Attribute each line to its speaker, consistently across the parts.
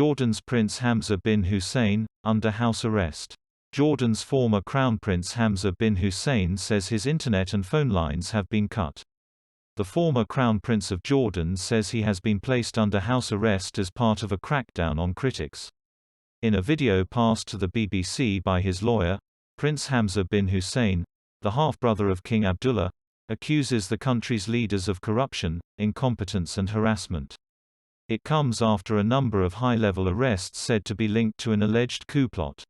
Speaker 1: Jordan's Prince Hamzah bin Hussein, under house arrest. Jordan's former Crown Prince Hamzah bin Hussein says his internet and phone lines have been cut. The former Crown Prince of Jordan says he has been placed under house arrest as part of a crackdown on critics. In a video passed to the BBC by his lawyer, Prince Hamzah bin Hussein, the half-brother of King Abdullah, accuses the country's leaders of corruption, incompetence and harassment. It comes after a number of high-level arrests said to be linked to an alleged coup plot.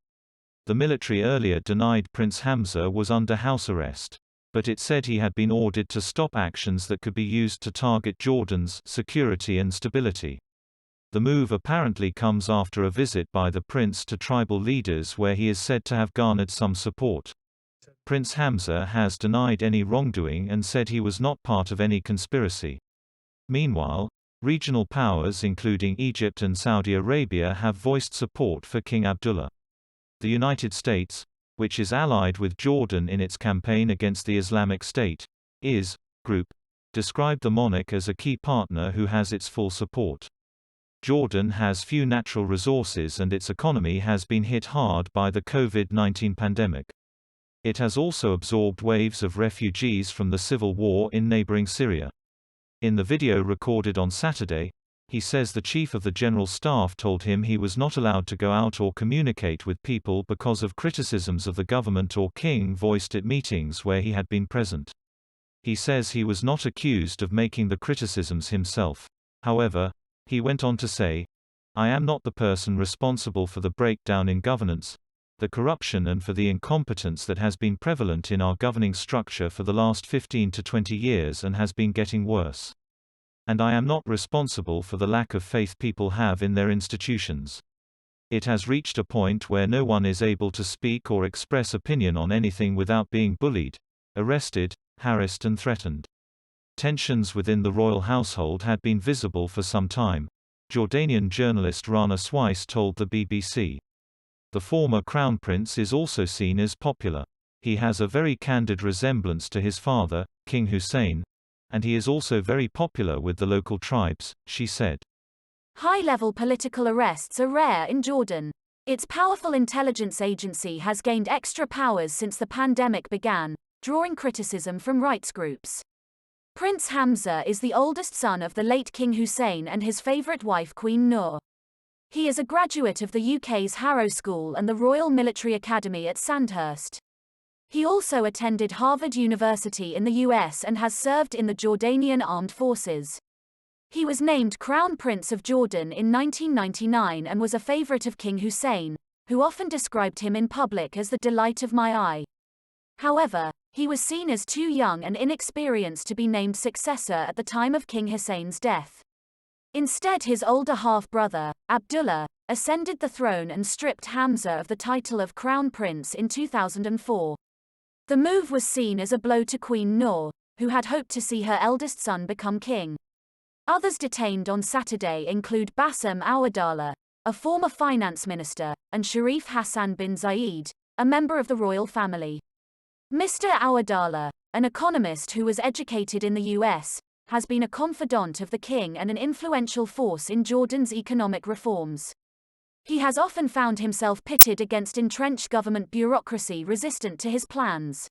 Speaker 1: The military earlier denied Prince Hamzah was under house arrest, but it said he had been ordered to stop actions that could be used to target Jordan's security and stability. The move apparently comes after a visit by the prince to tribal leaders where he is said to have garnered some support. Prince Hamzah has denied any wrongdoing and said he was not part of any conspiracy. Meanwhile, regional powers including Egypt and Saudi Arabia have voiced support for King Abdullah. The United States, which is allied with Jordan in its campaign against the Islamic State, Group, described the monarch as a key partner who has its full support. Jordan has few natural resources and its economy has been hit hard by the COVID-19 pandemic. It has also absorbed waves of refugees from the civil war in neighboring Syria. In the video recorded on Saturday, he says the Chief of the General Staff told him he was not allowed to go out or communicate with people because of criticisms of the government or king voiced at meetings where he had been present. He says he was not accused of making the criticisms himself. However, he went on to say, "I am not the person responsible for the breakdown in governance, the corruption and for the incompetence that has been prevalent in our governing structure for the last 15 to 20 years and has been getting worse. And I am not responsible for the lack of faith people have in their institutions. It has reached a point where no one is able to speak or express opinion on anything without being bullied, arrested, harassed and threatened." Tensions within the royal household had been visible for some time, Jordanian journalist Rana Swice told the BBC. The former crown prince is also seen as popular. He has a very candid resemblance to his father, King Hussein, and he is also very popular with the local tribes, she said.
Speaker 2: High-level political arrests are rare in Jordan. Its powerful intelligence agency has gained extra powers since the pandemic began, drawing criticism from rights groups. Prince Hamzah is the oldest son of the late King Hussein and his favourite wife Queen Noor. He is a graduate of the UK's Harrow School and the Royal Military Academy at Sandhurst. He also attended Harvard University in the US and has served in the Jordanian Armed Forces. He was named Crown Prince of Jordan in 1999 and was a favourite of King Hussein, who often described him in public as the delight of my eye. However, he was seen as too young and inexperienced to be named successor at the time of King Hussein's death. Instead, his older half-brother, Abdullah, ascended the throne and stripped Hamzah of the title of Crown Prince in 2004. The move was seen as a blow to Queen Noor, who had hoped to see her eldest son become king. Others detained on Saturday include Bassem Awadallah, a former finance minister, and Sharif Hassan bin Zayed, a member of the royal family. Mr. Awadallah, an economist who was educated in the US, has been a confidant of the king and an influential force in Jordan's economic reforms. He has often found himself pitted against entrenched government bureaucracy resistant to his plans.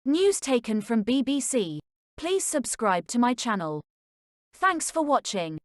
Speaker 2: News taken from BBC. Please subscribe to my channel. Thanks for watching.